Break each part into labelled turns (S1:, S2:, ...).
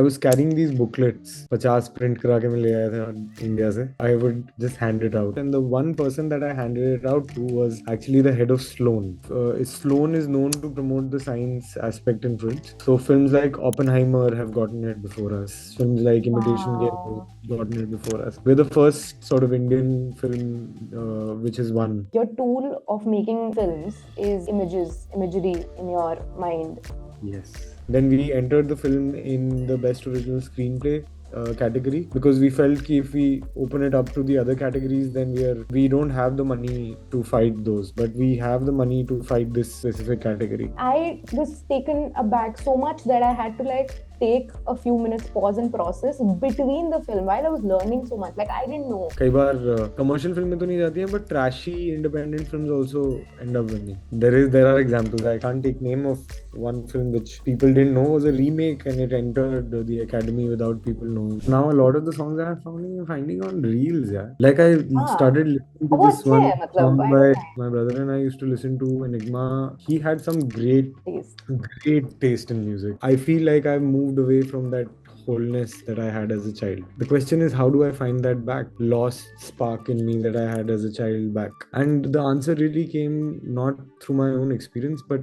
S1: was carrying these booklets, 50 print करा के मैं ले आया था इंडिया से. I would just hand it out, and the one person that I handed it out to was actually the head of Sloan. Sloan is known to promote the science aspect in films. So films like Oppenheimer have gotten it before us. Films like Imitation Game
S2: Wow.
S1: have gotten it before us. We're the first sort of Indian film which has won.
S2: Your tool of making films is imagery in your mind.
S1: Yes. Then we entered the film in the best original screenplay category, because we felt that if we open it up to the other categories, then we don't have the money to fight those, but we have the money to fight this specific category.
S2: I was taken aback so much that I had to take a few minutes pause and process between the film while I was learning so much. I didn't know.
S1: कई बार commercial film में तो नहीं जाती हैं, but trashy independent films also end up winning. There are examples. I can't take name of one film which people didn't know was a remake and it entered the academy without people knowing. Now a lot of the songs I'm finding on reels, yeah. I started listening to this one song by my brother, and I used to listen to Enigma. He had some great taste in music. I feel like I've moved away from that wholeness that I had as a child. The question is, how do I find that back? Lost spark in me that I had as a child back. And the answer really came not through my own experience, but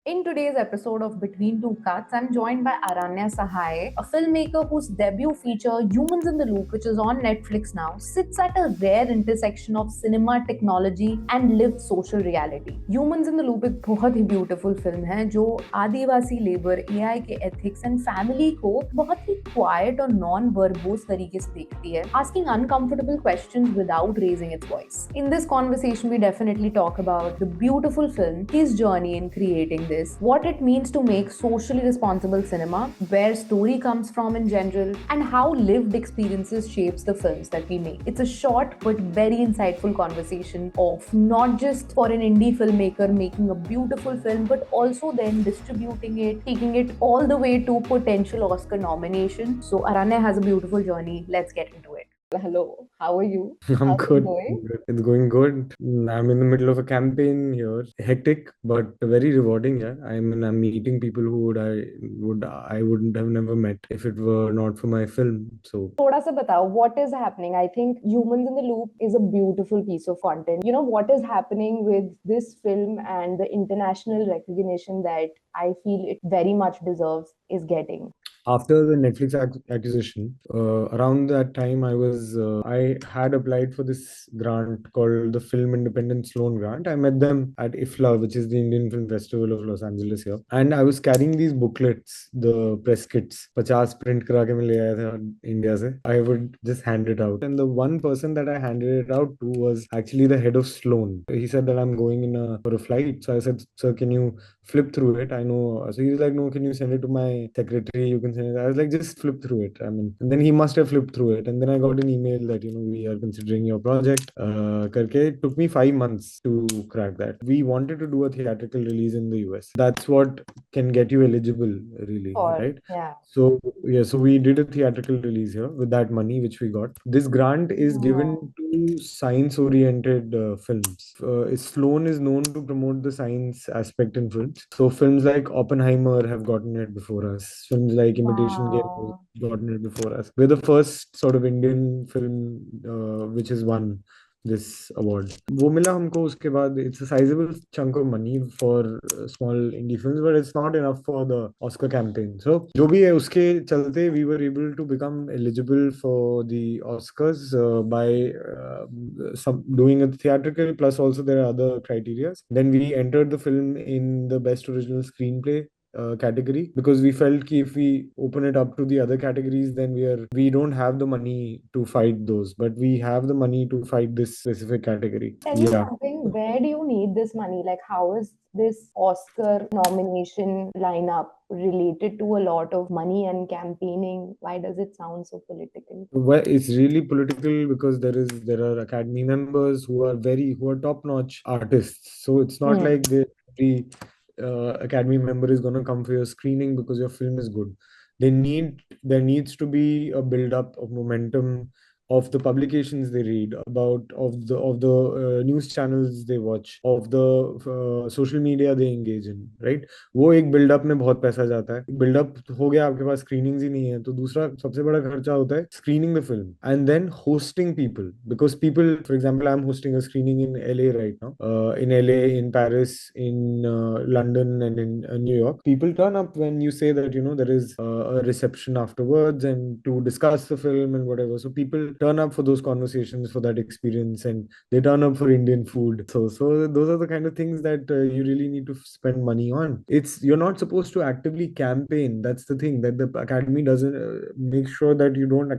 S2: in today's episode of Between Two Cuts, I'm joined by Aranya Sahay, a filmmaker whose debut feature, Humans in the Loop, which is on Netflix now, sits at a rare intersection of cinema, technology and lived social reality. Humans in the Loop एक बहुत ही beautiful film है जो आदिवासी labour, AI के ethics and family को बहुत ही quiet और non-verbose तरीके से देखती है, asking uncomfortable questions without raising its voice. In this conversation, we definitely talk about the beautiful film, his journey in creating this, what it means to make socially responsible cinema, where story comes from in general, and how lived experiences shapes the films that we make. It's a short but very insightful conversation of not just for an indie filmmaker making a beautiful film, but also then distributing it, taking it all the way to potential Oscar nomination. So Aranya has a beautiful journey. Let's get into it. Hello, how are you?
S1: I'm
S2: How's it
S1: good.
S2: going?
S1: It's going good. I'm in the middle of a campaign here. Hectic, but very rewarding. Yeah, I'm meeting people who I wouldn't have never met if it were not for my film. So
S2: थोड़ा सा बताओ what is happening. I think Humans in the Loop is a beautiful piece of content. You know what is happening with this film and the international recognition that I feel it very much deserves is getting.
S1: after the Netflix acquisition, around that time, I had applied for this grant called the Film Independence Loan Grant. I met them at IFLA, which is the Indian Film Festival of Los Angeles here, and I was carrying these booklets, the press kits, 50 print करा के मैं ले आया था India से. I would just hand it out, and the one person that I handed it out to was actually the head of Sloan. He said that I'm going for a flight, so I said, "Sir, can you flip through it? I know." So he's like, "No, can you send it to my secretary? You can send it." I was like, "Just flip through it." I mean, and then he must have flipped through it. And then I got an email that, we are considering your project. Karke. It took me 5 months to crack that. We wanted to do a theatrical release in the US. That's what can get you eligible, really, right?
S2: Yeah.
S1: So, yeah, so we did a theatrical release here with that money which we got. This grant is given to science-oriented films. Sloan is known to promote the science aspect in films. So films like Oppenheimer have gotten it before us. Films like Imitation Game have gotten it before us. We're the first sort of Indian film which has won this award. वो मिला हमको उसके बाद. It's a sizable chunk of money for small indie films, but it's not enough for the Oscar campaign. So जो भी है उसके चलते we were able to become eligible for the Oscars by doing a theatrical, plus also there are other criteria. Then we entered the film in the best original screenplay category, because we felt that if we open it up to the other categories, then we don't have the money to fight those, but we have the money to fight this specific category.
S2: Tell me something, where do you need this money? How is this Oscar nomination lineup related to a lot of money and campaigning? Why does it sound so political?
S1: Well, it's really political because there are Academy members who are top-notch artists. So it's not like every Academy member is going to come for your screening because your film is good. There needs to be a build-up of momentum of the publications they read, of the news channels they watch, of the social media they engage in, right? वो एक buildup में बहुत पैसा जाता है. Buildup हो गया, आपके पास स्क्रीनिंग्स ही नहीं है, तो दूसरा सबसे बड़ा खर्चा होता है screening the film and then hosting people, because people, for example, I am hosting a screening in LA right now, in LA, in Paris, in London, and in New York. People turn up when you say that, there is a reception afterwards and to discuss the film and whatever. So people turn up for those conversations, for that experience, and they turn up for Indian food. So those are the kind of things that you really need to spend money on. You're not supposed to actively campaign. That's the thing, that the academy doesn't make sure that you don't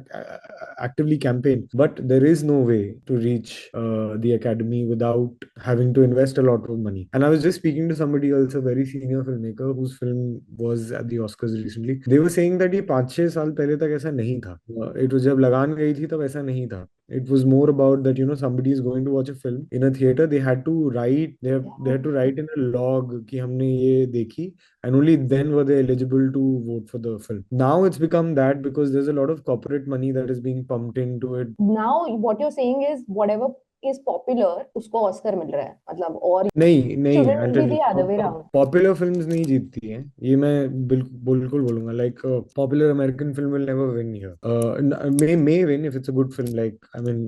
S1: actively campaign. But there is no way to reach the academy without having to invest a lot of money. And I was just speaking to somebody else, a very senior filmmaker whose film was at the Oscars recently. They were saying that ये 5-6 साल पहले तक ऐसा नहीं था. It was जब लगान गई थी तब ऐसा नहीं था. It was more about that, somebody is going to watch a film in a theater. They had to write. They had to write in a log कि हमने ये देखी, and only then were they eligible to vote for the film. Now it's become that because there's a lot of corporate money that is being pumped into it.
S2: Now what you're saying is whatever is popular उसको Oscar मिल रहा है मतलब, और
S1: नहीं नहीं,
S2: shouldn't
S1: I'll
S2: it be
S1: tell you,
S2: the other way around?
S1: Popular films नहीं जीतती हैं, ये मैं बिल्कुल बिल्कुल बोलूंगा. Like popular American film will never win here. May win if it's a good film. Like, I mean,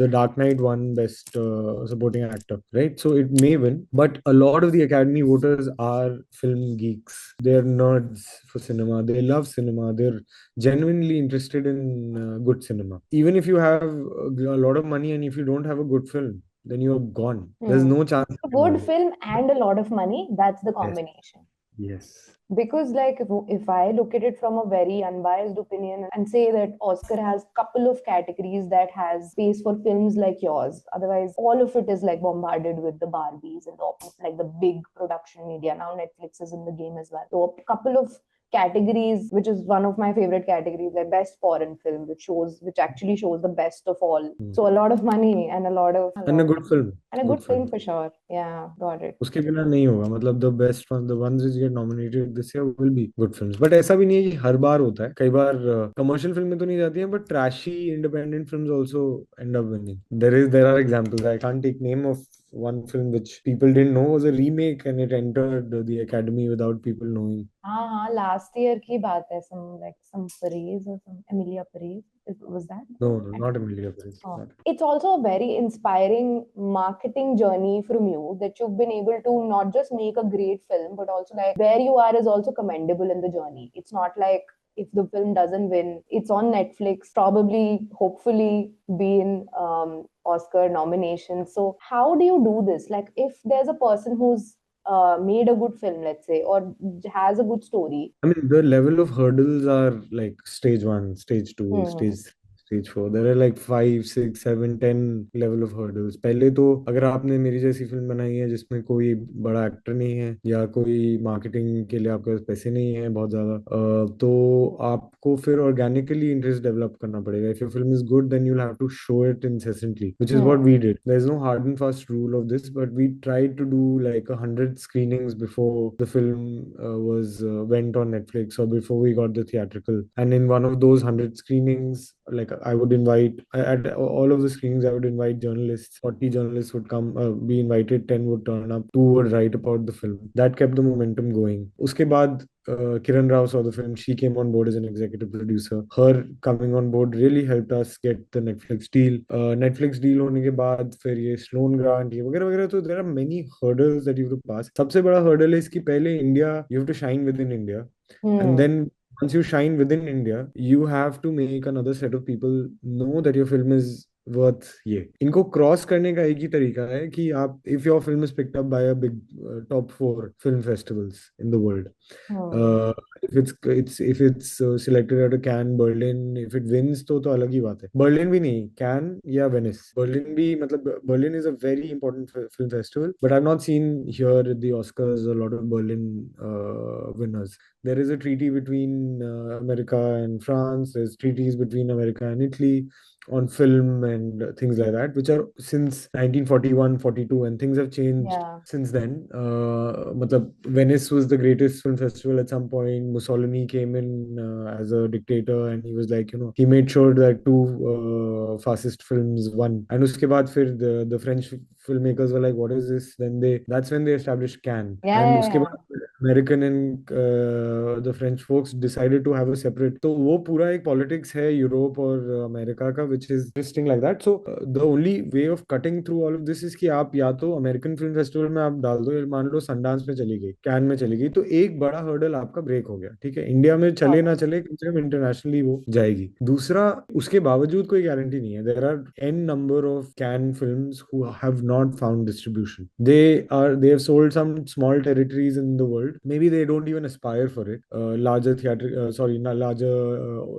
S1: The Dark Knight won best supporting actor, right? So it may win, but a lot of the Academy voters are film geeks. They're nerds for cinema. They love cinema. They're genuinely interested in good cinema. Even if you have a lot of money and if you don't have a good film, then you're gone. There's no chance.
S2: A good film and a lot of money, that's the
S1: Yes.
S2: combination.
S1: Yes.
S2: Because like if I look at it from a very unbiased opinion and say that Oscar has couple of categories that has space for films like yours, otherwise all of it is like bombarded with the Barbies and like the big production media. Now Netflix is in the game as well. So a couple of categories, which is one of my favorite categories, like best foreign film, which actually shows the best of all. So a lot of money and a lot of
S1: And a good film.
S2: and a good film for sure. Yeah, got it.
S1: उसके बिना नहीं होगा. मतलब the best ones, the ones which get nominated this year will be good films. But ऐसा भी नहीं है कि हर बार होता है. कई बार commercial फिल्म में तो नहीं जाती हैं, but trashy independent films also end up winning. There are examples. I can't take name of one film which people didn't know was a remake and it entered the Academy without people knowing.
S2: हाँ, last year की बात है. Some Paris or some Emilia Paris. Was that?
S1: No, not Emilia Paris.
S2: Oh. It's also a very inspiring marketing journey from you, that you've been able to not just make a great film, but also like where you are is also commendable in the journey. It's not like if the film doesn't win, it's on Netflix, probably, hopefully be in Oscar nomination. So how do you do this? Like if there's a person who's made a good film, let's say, or has a good story.
S1: I mean, the level of hurdles are like stage 1, stage 2, stage 4. There are like 5, 6, 7, 10 level of hurdles. पहले तो अगर आपने मेरी जैसी film बनाई है जिसमें कोई बड़ा एक्टर नहीं है या कोई मार्केटिंग के लिए आपके पास पैसे नहीं है बहुत ज्यादा, तो आपको फिर ऑर्गेनिकली इंटरेस्ट डेवलप करना पड़ेगा. If your film is good, then you'll have to show it incessantly, which is what we did. There's no hard and fast rule of this, but we tried to do like 100 screenings before the film went on Netflix or before we got the theatrical. And in one of those 100 screenings, like I would invite at all of the screenings, I would invite journalists. 40 journalists would come, be invited. 10 would turn up. 2 would write about the film. That kept the momentum going. उसके बाद Kiran Rao saw the film. She came on board as an executive producer. Her coming on board really helped us get the Netflix deal. Netflix deal होने के बाद फिर ये Sloan grant ये वगैरह वगैरह. तो there are many hurdles that you have to pass. सबसे बड़ा hurdle है इसकी पहले India, you have to shine within India, and then once you shine within India, you have to make another set of people know that your film is worth ये. इनको cross करने का एक ही तरीका है कि आप, if your film is picked up by a big top 4 film festivals in the world, if it's selected at a Cannes, Berlin, if it wins तो अलग ही बात है. Berlin भी नहीं, Cannes या Venice. Berlin भी, मतलब Berlin is a very important film festival, but I've not seen here at the Oscars a lot of Berlin winners. there is a treaty between America and France. There's treaties between America and Italy on film and things like that, which are since 1941, 42, and things have changed
S2: Yeah.
S1: since then. Matlab, Venice was the greatest film festival at some point. Mussolini came in as a dictator, and he was like, he made sure that two fascist films won. And uske baad fir the French filmmakers were like, what is this? That's when they established Cannes.
S2: Yeah,
S1: And
S2: yeah,
S1: uske
S2: yeah.
S1: baad American and the French folks decided to have a separate. तो वो पूरा एक politics है Europe और America का, which is interesting like that. So the only way of cutting through all of this is कि आप या तो अमेरिकन फिल्म फेस्टिवल में आप डाल दो, या मान लो सनडांस में चली गई, कैन में चली गई, तो एक बड़ा हर्डल आपका ब्रेक हो गया, ठीक है। इंडिया में चले
S2: Got
S1: ना
S2: it.
S1: चले, कम से कम इंटरनेशनली वो जाएगी। दूसरा, उसके बावजूद कोई गारंटी नहीं है। There are an number of Cannes films who have not found distribution. They have sold some small territories in the world. Maybe they don't even aspire for it. Larger theatric, sorry, not larger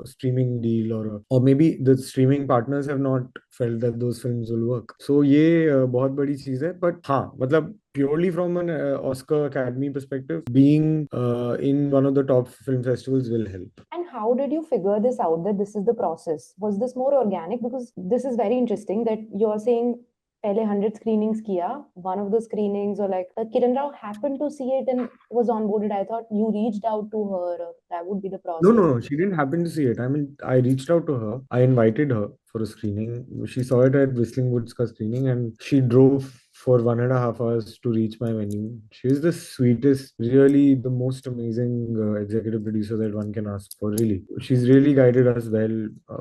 S1: streaming deal, or maybe the streaming partners have not felt that those films will work. So ये बहुत बड़ी चीज है। But हाँ, मतलब purely from an Oscar Academy perspective, being in one of the top film festivals will help.
S2: And how did you figure this out that this is the process? Was this more organic? Because this is very interesting that you're saying पहले 100 screenings किया, one of the screenings, or like Kiran Rao happened to see it and was onboarded. I thought you reached out to her, or that would be the
S1: No,
S2: process.
S1: no, no. She didn't happen to see it. I mean, I reached out to her. I invited her for a screening. She saw it at Whistling Woods ka screening, and she drove for 1.5 hours to reach my venue. She's the sweetest, really the most amazing executive producer that one can ask for. Really, she's really guided us well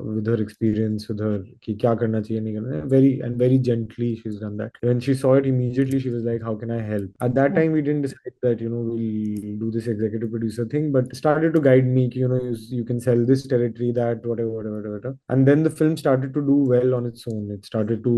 S1: with her experience, with her ki kya karna chahiye, nahi karna chahiye. Very gently she's done that. When she saw it immediately, she was like, "How can I help?" At that time, we didn't decide that we'll do this executive producer thing, but started to guide me. You can sell this territory, that whatever. And then the film started to do well on its own. It started to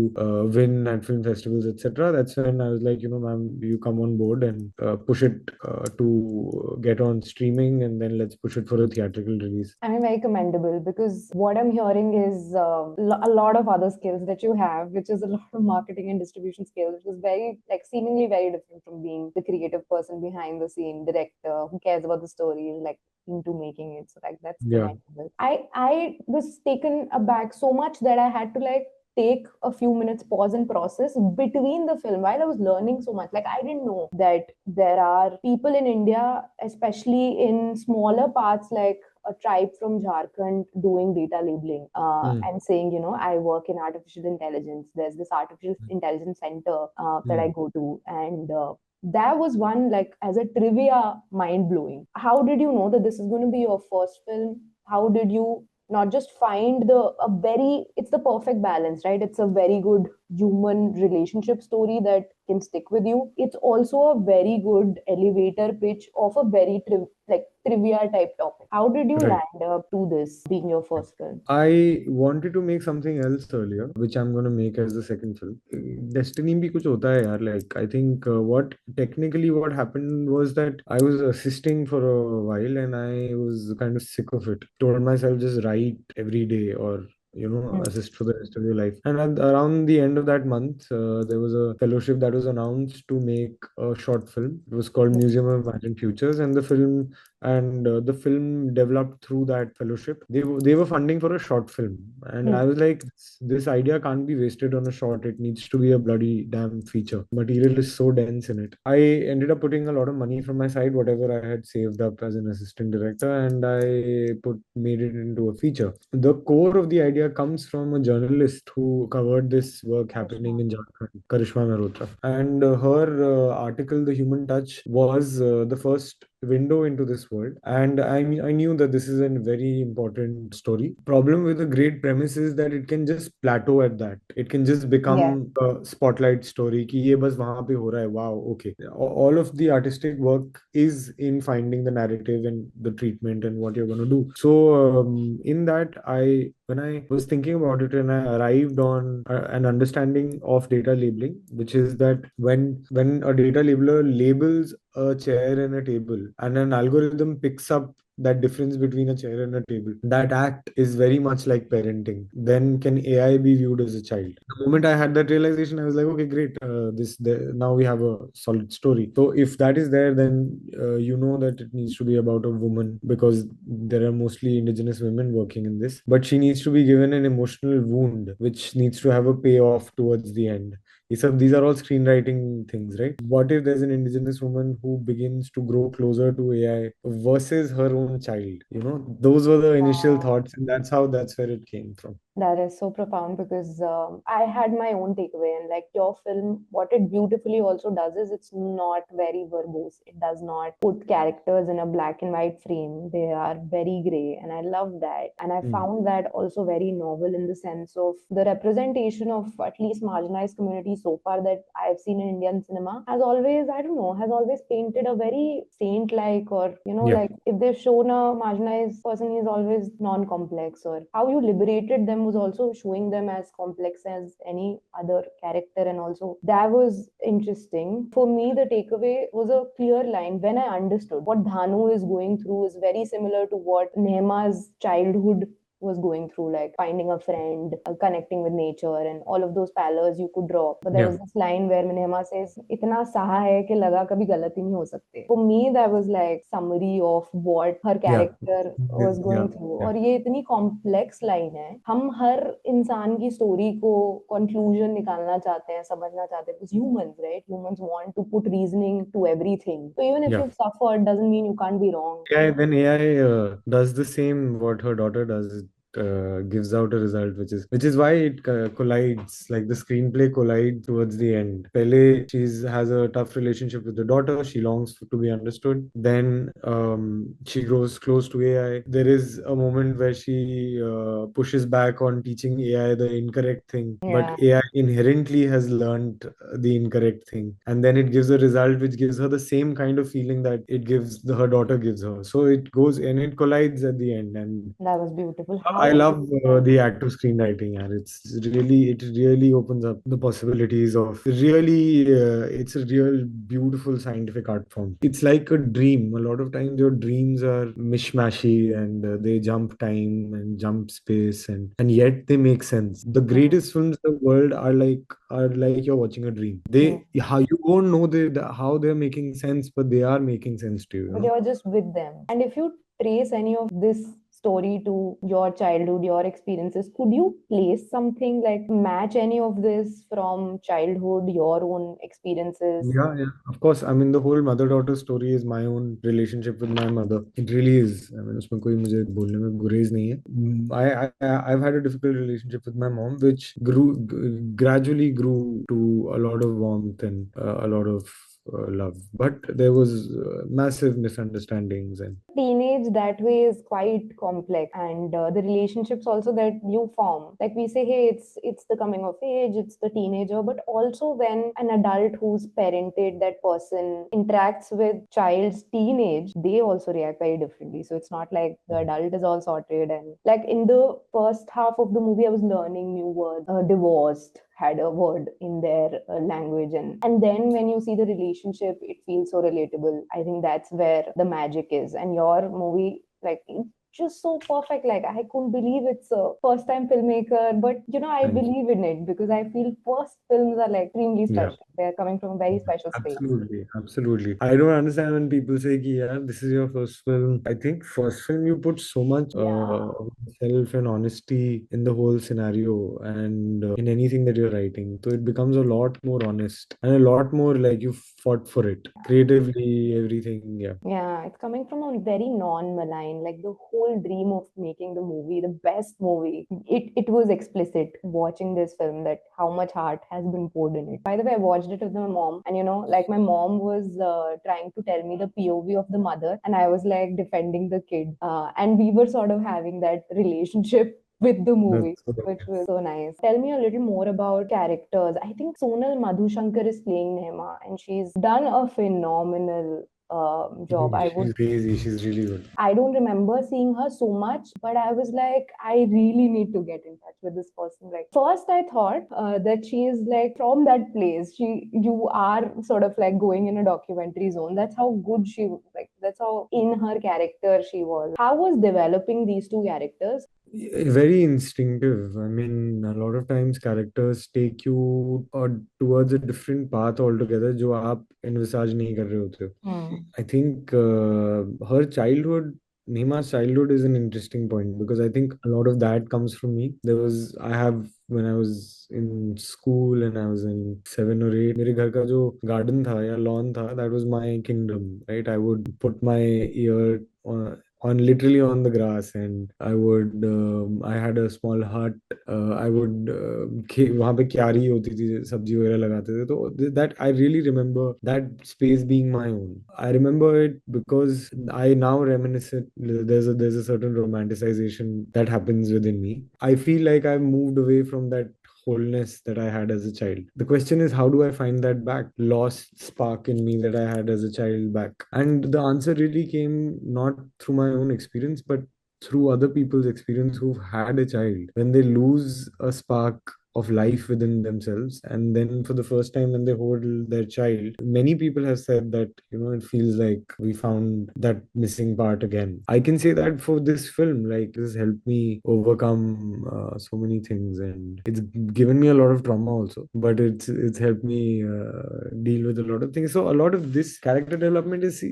S1: win at film festivals, etc. That's when I was like, ma'am, you come on board and push it to get on streaming, and then let's push it for a theatrical release.
S2: I mean, very commendable, because what I'm hearing is a lot of other skills that you have, which is a lot of marketing and distribution skills, which is very, like, seemingly very different from being the creative person behind the scene, director who cares about the story, like into making it. So, like, that's
S1: Yeah.
S2: commendable. I was taken aback so much that I had to like take a few minutes pause and process between the film while I was learning so much. Like, I didn't know that there are people in India, especially in smaller parts, like a tribe from Jharkhand, doing data labeling and saying, I work in artificial intelligence. There's this artificial intelligence center that I go to. And that was one, like, as a trivia, mind blowing. How did you know that this is going to be your first film? How did you not just find it's the perfect balance, right? It's a very good human relationship story that can stick with you. It's also a very good elevator pitch of a very trivia type topic. How did you
S1: Right.
S2: land up to this being your first film?
S1: I wanted to make something else earlier, which I'm going to make as the second film. Destiny भी कुछ होता है यार. Like, I think what happened was that I was assisting for a while, and I was kind of sick of it. Told myself, just write every day, or
S2: Hmm.
S1: assist for the rest of your life. And around the end of that month, there was a fellowship that was announced to make a short film. It was called Museum of Imagined Futures, and the film developed through that fellowship. They were funding for a short film, and
S2: Hmm.
S1: I was like, this idea can't be wasted on a short. It needs to be a bloody damn feature. Material is so dense in it. I ended up putting a lot of money from my side, whatever I had saved up as an assistant director, and I made it into a feature. The core of the idea comes from a journalist who covered this work happening in Jharkhand, Karishma Mehrotra, and her article, "The Human Touch," was the first window into this world. And I knew that this is a very important story. Problem with a great premise is that it can just plateau at that. It can just
S2: Yeah.
S1: become a spotlight story कि ये बस वहां पे हो रहा है. Wow, okay. All of the artistic work is in finding the narrative and the treatment and what you're going to do. So in that, when I was thinking about it, and I arrived on an understanding of data labeling, which is that when a data labeler labels a chair and a table, and an algorithm picks up that difference between a chair and a table. That act is very much like parenting. Then can AI be viewed as a child? The moment I had that realization, I was like, okay, great. Now we have a solid story. So if that is there, then you know that it needs to be about a woman, because there are mostly indigenous women working in this. But she needs to be given an emotional wound, which needs to have a payoff towards the end. These are all screenwriting things, right? What if there's an indigenous woman who begins to grow closer to AI versus her own child? Those were the initial thoughts, and that's where it came from.
S2: That is so profound because I had my own takeaway, and like your film, what it beautifully also does is it's not very verbose. It does not put characters in a black and white frame. They are very gray, and I love that. And I
S1: Mm.
S2: found that also very novel in the sense of the representation of at least marginalized communities so far that I've seen in Indian cinema has always, I don't know, has always painted a very saint-like, or
S1: Yeah.
S2: like if they've shown a marginalized person, he's always non-complex, or how you liberated them was also showing them as complex as any other character. And also that was interesting for me. The takeaway was a clear line when I understood what Dhanu is going through is very similar to what Nehma's childhood was going through, like finding a friend, connecting with nature, and all of those parallels you could draw. But there
S1: Yeah.
S2: was this line where Minhema says, "इतना सहा है कि लगा कभी गलती नहीं हो सकते." For me, that was like summary of what her
S1: Yeah.
S2: character was
S1: Yeah.
S2: going through.
S1: Yeah.
S2: और ये इतनी complex line है. हम हर इंसान की story को conclusion निकालना चाहते हैं, समझना चाहते हैं. Because humans, right? Humans want to put reasoning to everything. So even if
S1: Yeah.
S2: you've suffered, doesn't mean you can't be wrong.
S1: AI, when AI does the same what her daughter does, it gives out a result, which is why it collides. Like the screenplay collides towards the end. Pele, she's has a tough relationship with the daughter. She longs to be understood. Then she grows close to AI. There is a moment where she pushes back on teaching AI the incorrect thing, but
S2: Yeah.
S1: AI inherently has learned the incorrect thing, and then it gives a result which gives her the same kind of feeling that her daughter gives her. So it goes and it collides at the end. And
S2: That was beautiful.
S1: I
S2: How?
S1: love the act of screenwriting, and it really opens up the possibilities of it's a real beautiful scientific art form. It's like a dream. A lot of times your dreams are mishmashy, and they jump time and jump space, and yet they make sense. The greatest films in the world are like you're watching a dream.
S2: Mm.
S1: How you won't know how they're making sense, but they are making sense to you, you
S2: But
S1: know?
S2: you're just with them. And if you trace any of this story to your childhood, your experiences, could you place something like match any of this from childhood, your own experiences?
S1: Yeah, yeah, of course. I mean, the whole mother-daughter story is my own relationship with my mother. It really is. I mean, उसमें कोई मुझे बोलने में गुरेज नहीं है. I've had a difficult relationship with my mom, which gradually grew to a lot of warmth and a lot of love. But there was massive misunderstandings and
S2: Teenage that way is quite complex, and the relationships also that you form, like we say, hey, it's the coming of age, it's the teenager, but also when an adult who's parented that person interacts with child's teenage, they also react very differently. So it's not like the adult is all sorted. And like in the first half of the movie, I was learning new words. Divorced had a word in their language, and then when you see the relationship, it feels so relatable. I think that's where the magic is. And your movie, like, it's just so perfect. Like, I couldn't believe it's a first time filmmaker, but I
S1: thank you.
S2: believe in it because I feel first films are like extremely
S1: Yeah.
S2: special. They're coming from a very special space.
S1: Absolutely, absolutely. I don't understand when people say, "Ki, yeah, this is your first film." I think first film you put so much
S2: Yeah.
S1: of self and honesty in the whole scenario and in anything that you're writing, so it becomes a lot more honest and a lot more like you fought for it creatively. Everything, yeah.
S2: Yeah, it's coming from a very non-malign, like the whole dream of making the movie, the best movie. It was explicit watching this film that how much heart has been poured in it. By the way, I watched it with my mom, and like my mom was trying to tell me the POV of the mother, and I was like defending the kid, and we were sort of having that relationship with the movie,
S1: That's so
S2: which
S1: nice.
S2: was so nice. Tell me a little more about characters. I think Sonal Madhushankar is playing Nema, and she's done a phenomenal job.
S1: She's crazy. She's really good.
S2: I don't remember seeing her so much, but I was like, I really need to get in touch with this person. Like, first I thought that she is like from that place. You are sort of like going in a documentary zone. That's how good she, like, that's how in her character she was. How was developing these two characters?
S1: Very instinctive. I mean, a lot of times characters take you towards a different path altogether, जो आप envisage नहीं कर रहे होते हो. I think her childhood, Nima's childhood is an interesting point because I think a lot of that comes from me. I have, when I was in school and I was in 7 or 8, मेरे घर का जो garden था या lawn था, that was my kingdom, right? I would put my ear on literally on the grass, and I had a small hut. I would वहाँ पे क्यारी होती थी, सब्जी वगैरह लगाते थे, तो that I really remember that space being my own. I remember it because I now reminisce it. There's a certain romanticization that happens within me. I feel like I've moved away from that wholeness that I had as a child. The question is, how do I find that back? Lost spark in me that I had as a child back. And the answer really came not through my own experience, but through other people's experience who've had a child. When they lose a spark of life within themselves, and then for the first time when they hold their child, many people have said that, it feels like we found that missing part again. I can say that for this film, like, this has helped me overcome so many things, and it's given me a lot of trauma also, but it's helped me deal with a lot of things. So a lot of this character development is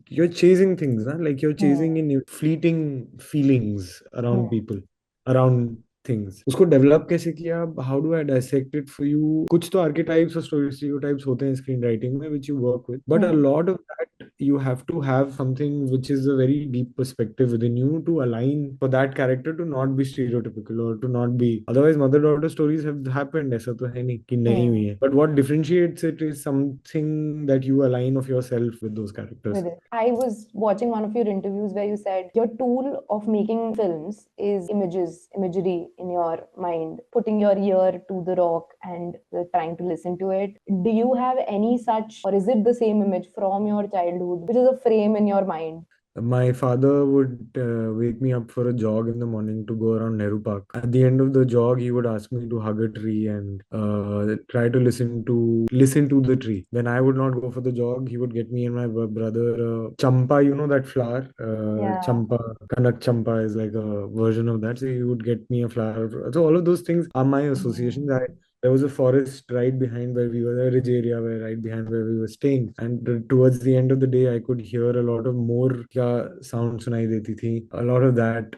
S1: you're chasing things, huh? Like you're chasing in fleeting feelings around people, around things. उसको develop कैसे किया? How do I dissect it for you? कुछ तो archetypes और stereotypes होते हैं screen writing में which you work with, but a lot of that you have to have something which is a very deep perspective within you to align for that character to not be stereotypical or to not be, otherwise mother daughter stories have happened, ऐसा तो है नहीं कि नहीं हुई है, but what differentiates it is something that you align of yourself with those characters.
S2: With it. I was watching one of your interviews where you said your tool of making films is imagery in your mind, putting your ear to the rock and trying to listen to it. Do you have any such, or is it the same image from your childhood, which is a frame in your mind?
S1: My father would wake me up for a jog in the morning to go around Nehru Park. At the end of the jog, he would ask me to hug a tree and try to listen to the tree. When I would not go for the jog, he would get me and my brother champa. You know that flower, champa, kanak champa is like a version of that. So he would get me a flower. So all of those things are my associations. There was a forest right behind where we were, a ridge area where right behind where we were staying. And towards the end of the day, I could hear a lot of more kya sound sunai deti thi. A lot of that.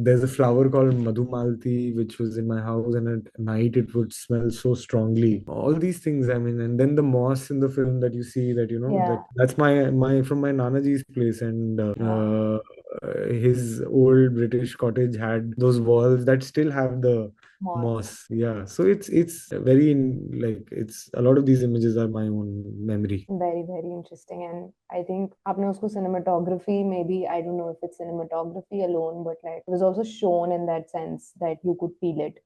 S1: There's a flower called Madhumalti, which was in my house, and at night it would smell so strongly. All these things, I mean, and then the moss in the film that you see, that that's my from my Nanaji's place, and his old British cottage had those walls that still have the moss. Yeah, so it's very like, it's a lot of these images are my own memory.
S2: Very, very interesting. And I think आपने उसको cinematography, maybe, I don't know if it's cinematography alone, but like it was also shown in that sense that you could feel it.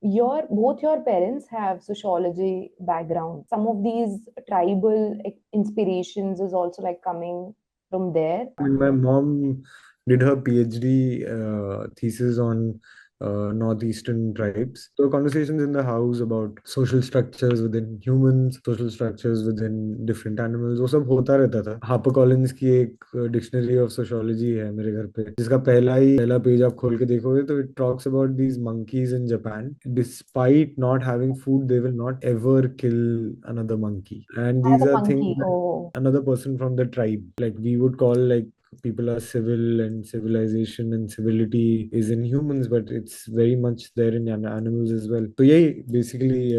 S2: Both your parents have sociology background. Some of these tribal inspirations is also like coming from there.
S1: I mean, my mom did her PhD thesis on northeastern tribes. So conversations in the house about social structures within humans, social structures within different animals, वो सब होता रहता था. Hopper Collins की एक dictionary of sociology है मेरे घर पे, जिसका पहला पेज आप खोल के देखोगे तो it talks about these monkeys in Japan. Despite not having food, they will not ever kill another monkey. And these
S2: As a
S1: are things
S2: monkey.
S1: that
S2: Oh,
S1: another person from the tribe, like we would call, like, people are civil, and civilization and civility is in humans, but it's very much there in animals as well. So yeah, basically,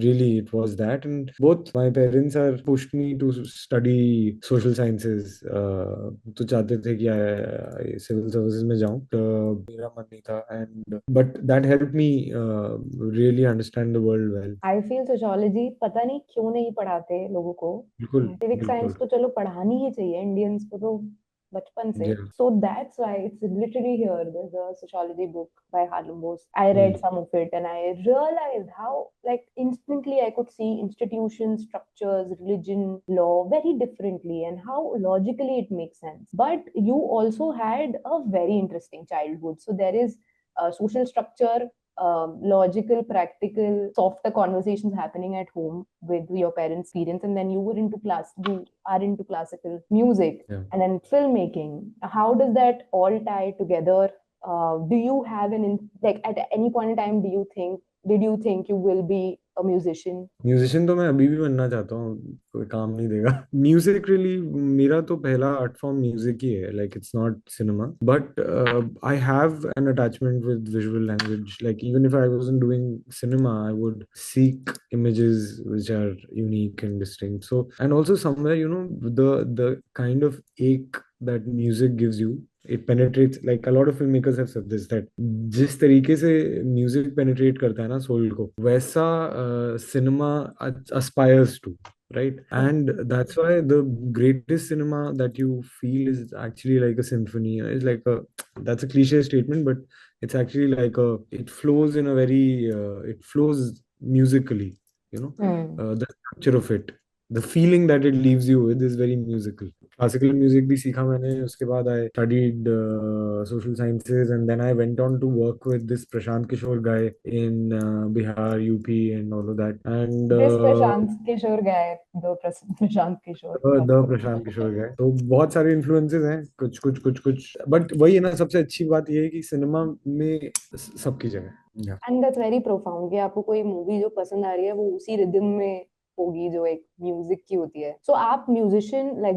S1: really it was that. And both my parents are pushed me to study social sciences. तो चाहते थे कि civil services में जाऊं, तो मेरा मन नहीं था, and but that helped me really understand the world well.
S2: I feel sociology पता नहीं क्यों नहीं पढ़ाते लोगों को.
S1: बिल्कुल
S2: Civic
S1: बिल्कुल.
S2: science तो चलो पढ़ानी ही चाहिए इंडियंस को तो. बचपन से.
S1: Yeah.
S2: So that's why it's literally here. There's a sociology book by Harlem Bose. I read
S1: Hmm.
S2: some of it and I realized how, like, instantly I could see institutions, structures, religion, law very differently, and how logically it makes sense. But you also had a very interesting childhood. So there is social structure, logical, practical, softer conversations happening at home with your parents' parents, and then you are into classical music
S1: Yeah.
S2: and then filmmaking. How does that all tie together? Do you have like at any point in time, did you think you will be a musician?
S1: Musician तो मैं अभी भी बनना चाहता हूँ, कोई काम नहीं देगा. म्यूजिक रियली मेरा तो पहला आर्ट फॉर्म म्यूजिक ही है, like it's not cinema, but I have an attachment with visual language. Like even if I wasn't doing cinema I would seek images which are unique and distinct. So, and also somewhere, you know, the kind of ache that music gives you, it penetrates. Like a lot of filmmakers have said this, that जिस तरीके से music penetrate करता है ना soul को, वैसा cinema aspires to, right? And that's why the greatest cinema that you feel is actually like a symphony. It's like a, that's a cliche statement, but it's actually like a, it flows in a very it flows musically, you know.
S2: Hmm.
S1: The structure of it, the feeling that it leaves you with is very musical. Classical music भी सीखा मैंने, उसके बाद I studied social sciences, and then I went on to work with this Prashant Kishore guy in Bihar, UP and all of that. And
S2: This Prashant Kishore guy, the Prashant Kishore.
S1: The Prashant Kishore guy, तो बहुत सारे influences हैं, कुछ कुछ कुछ कुछ, but वही है ना, सबसे अच्छी बात ये है कि सिनेमा में सबकी जगह है.
S2: एंड दैट्स वेरी प्रोफाउंड कि आपको कोई मूवी जो पसंद आ रही है वो उसी रिदम में होगी जो एक म्यूजिक की होती है. सो आप musician, like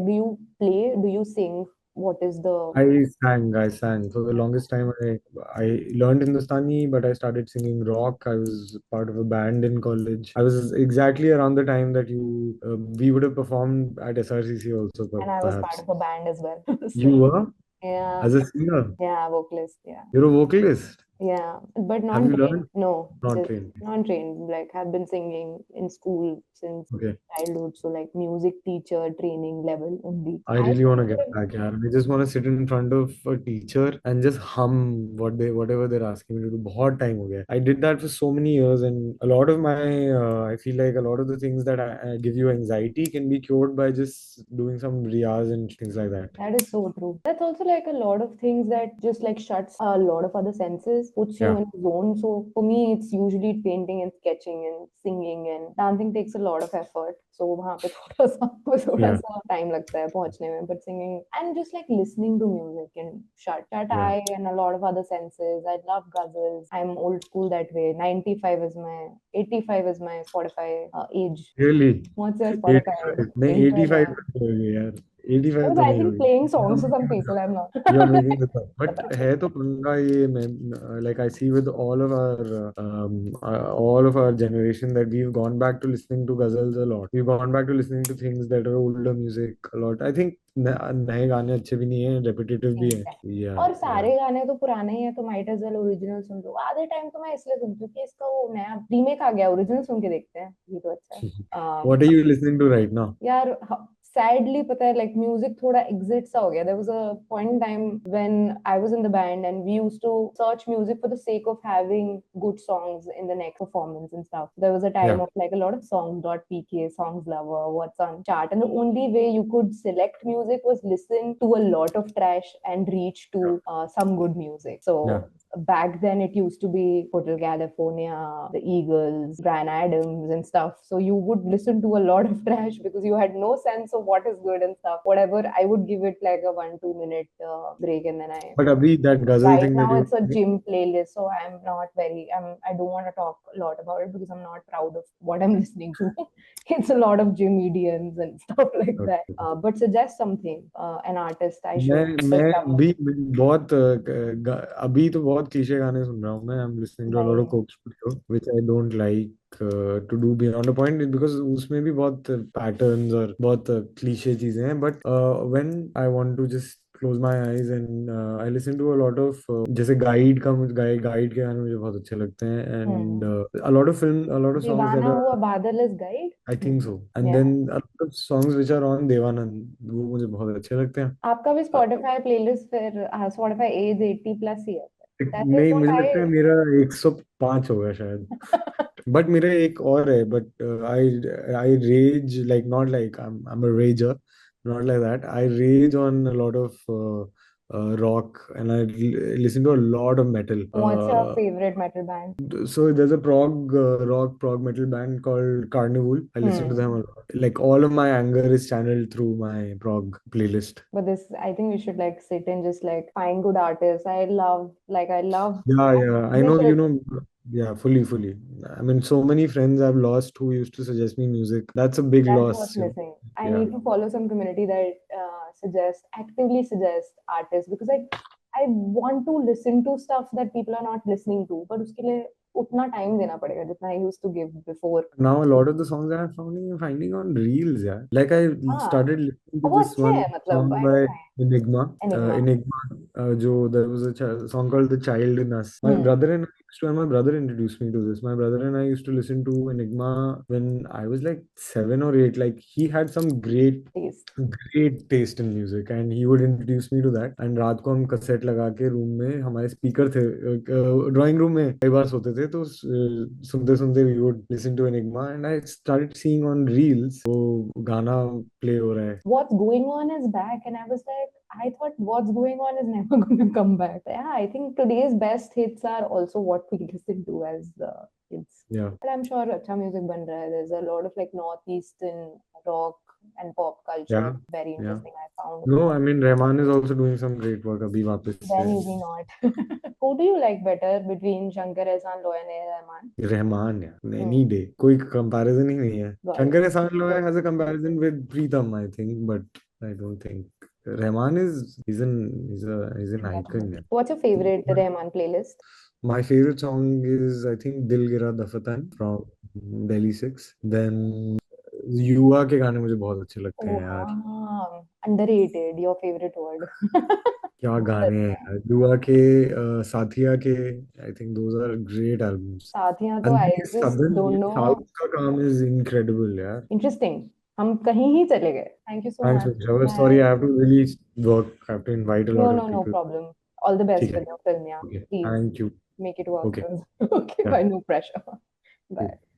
S2: do you sing, what is the
S1: I sang. For the longest time, I learned Hindustani, but I started singing rock. I was part of a band in college. I was exactly around the time that we would have performed at SRCC also,
S2: and I was part
S1: perhaps.
S2: of a band as well.
S1: You
S2: So
S1: were
S2: yeah,
S1: as a singer.
S2: yeah, vocalist, yeah.
S1: You're a vocalist.
S2: Yeah, but
S1: Have you
S2: non-trained.
S1: learned?
S2: No,
S1: Not
S2: just
S1: trained.
S2: non-trained. Like have been singing in school since
S1: Okay.
S2: childhood. So like music teacher training level only.
S1: I
S2: I
S1: really want to get
S2: think
S1: back, yaar. I just want to sit in front of a teacher and just hum whatever they're asking me to do. बहुत time हो गया. I did that for so many years, and a lot of my I feel like a lot of the things that give you anxiety can be cured by just doing some riyaz and things like that.
S2: that is so true. That's also like a lot of things that just like shuts a lot of other senses, puts you
S1: Yeah.
S2: in a zone. So for me, it's usually painting and sketching and singing, and dancing takes a lot of effort. So वहाँ पे थोड़ा
S1: Yeah.
S2: सा time लगता है पहुँचने में. But singing and just like listening to music and shut
S1: Yeah.
S2: eye and a lot of other senses. I love ghazals. I'm old school that way. 85 is my Spotify age.
S1: Really?
S2: What's your Spotify
S1: 85.
S2: age?
S1: नहीं,
S2: Winter,
S1: 85
S2: yeah.
S1: तो नहीं होगी यार. 85
S2: Because
S1: तो
S2: I
S1: नहीं
S2: think
S1: होगी.
S2: playing
S1: You're
S2: songs to some
S1: making this
S2: people,
S1: up.
S2: I'm not.
S1: You're making this up. But
S2: पता
S1: है तो पंगा ये, मैं like I see with all of our generation that we've gone back to listening to ghazals a lot. We've gone back to listening to things that are older music a lot. I think नए गाने अच्छे भी नहीं है, repetitive भी है.
S2: ठीक है.
S1: Yeah,
S2: और
S1: yeah.
S2: सारे गाने तो पुराने ही हैं, तो माइट एज वेल ओरिजिनल सुन लो. आधे टाइम तो मैं इसलिए सुनती हूँ कि इसका वो नया रीमेक आ गया, ओरिजिनल सुन के देखते हैं, ये तो अच्छा है.
S1: What are you listening to right now?
S2: यार सैडली पता है, लाइक म्यूजिक थोड़ा एग्जिट सा हो गया. There was a point in time when I was in the band and we used to search music for the sake of having good songs in the next performance and stuff. There was a time
S1: Yeah,
S2: of like a lot of songs dot pk, songs lover, what's on chart, and the only way you could select music was listen to a lot of trash and reach to
S1: yeah,
S2: some good music. So
S1: yeah.
S2: back then it used to be Hotel California, the Eagles, Bryan Adams and stuff. So you would listen to a lot of trash because you had no sense of what is good and stuff. Whatever, I would give it like a 1-2 minute break, and then I
S1: But अभी that ghazal
S2: right
S1: thing
S2: now
S1: that you
S2: it's a gym playlist, so I don't want to talk a lot about it because I'm not proud of what I'm listening to. It's a lot of gym EDMs and stuff like that. But suggest something, an artist I should
S1: मैं
S2: discover.
S1: भी बहुत अभी तो बहुत cliché गाने सुन रहा हूँ मैं. I am listening to a lot of Coke Studio which I don't like to do beyond a point, because उसमें भी बहुत पैटर्न्स और बहुत क्लीशे चीजें हैं. But when I want to just close my eyes and I listen to a lot of जैसे guide के गाने मुझे बहुत अच्छे लगते हैं and
S2: Hmm.
S1: a lot of songs that
S2: दीवाना
S1: are
S2: हुआ बादल is guide.
S1: I think so and
S2: या.
S1: then a lot of songs which are on Dev Anand वो मुझे बहुत अच्छे लगते हैं.
S2: आपका भी स्पॉटिफाई प्लेलिस्ट फिर स्पॉटिफाई एज 80 प्लस ही है. दैट इज
S1: नहीं
S2: व्हाट
S1: मुझे लगता
S2: आई.
S1: है मेरा 105 होगा शायद. बट मेरा एक और है but I rage like not like I am a rager not like that. I rage on a lot of rock and I listen to a lot of metal.
S2: What's your favourite metal band?
S1: So there's a prog metal band called Carnival. I listen to them a
S2: Hmm.
S1: lot. Like all of my anger is channeled through my prog playlist.
S2: But this, I think we should like sit and just like find good artists. I love
S1: Yeah, yeah. I
S2: they
S1: know,
S2: should.
S1: yeah, fully. I mean, so many friends I've lost who used to suggest me music. That's a big
S2: That's what's
S1: loss.
S2: missing. I
S1: Yeah.
S2: need to follow some community that actively suggest artists, because I want to listen to stuff that people are not listening to, but उसके लिए उतना time देना पड़ेगा जितना I used to give before.
S1: Now a lot of the songs that I'm finding on Reels, yeah. Like I
S2: हाँ,
S1: started listening to
S2: वो
S1: this
S2: अच्छे हैं
S1: one
S2: मतलब.
S1: song
S2: I don't
S1: by
S2: mind. Enigma.
S1: Enigma. There was a song called "The Child in Us."
S2: Hmm.
S1: My brother introduced me to this. My brother and I used to listen to Enigma when I was like 7 or 8. Like he had some
S2: Taste.
S1: great taste in music and he would introduce me to that and रात को हम cassette लगा के room में हमारे speaker थे drawing room में कई बार सोते थे तो सुनते सुनते we would listen to Enigma and I started seeing on reels वो गाना play हो रहा है.
S2: What's going on is back, and I was like, I thought what's going on is never going to come back. Yeah, I think today's best hits are also what we listen to as kids.
S1: Yeah,
S2: But I'm sure अच्छा music बन रहा है. There's a lot of like northeastern rock and pop culture.
S1: yeah,
S2: Very
S1: yeah.
S2: interesting. I found.
S1: No, I mean Rahman is also doing some great work अभी वापस से.
S2: Then is he not? Who do you like better between Shankar Ehsaan Loy and A. Rahman?
S1: Rahman यार any
S2: Hmm.
S1: Day कोई comparison ही नहीं है.
S2: Got it.
S1: Shankar Ehsaan Loy has a comparison with Pritam I think but I don't think Rahman is an icon.
S2: What's your favorite Rahman playlist?
S1: My favorite song is I think Dil Gira Dafatan from Delhi 6. Then युवा के गाने मुझे बहुत अच्छे लगते
S2: Oh,
S1: हैं यार.
S2: हाँ. Underrated. Your favorite word.
S1: क्या गाने हैं यार युवा के साथिया के. I think those are great albums.
S2: Saathiya तो
S1: And
S2: I
S1: the
S2: just
S1: southern
S2: don't
S1: south
S2: know.
S1: का काम is incredible यार.
S2: Interesting. हम कहीं ही चले गए. Thank you so
S1: Thanks,
S2: much.
S1: Viksha. Sorry,
S2: Bye.
S1: I have to really work. I have to invite a
S2: No,
S1: lot
S2: no,
S1: of
S2: no
S1: people.
S2: problem. All the best
S1: ठीक है.
S2: with your film, yeah.
S1: Okay.
S2: Please
S1: Thank you.
S2: make it work.
S1: Okay.
S2: Okay,
S1: Yeah.
S2: bye. No pressure. Bye.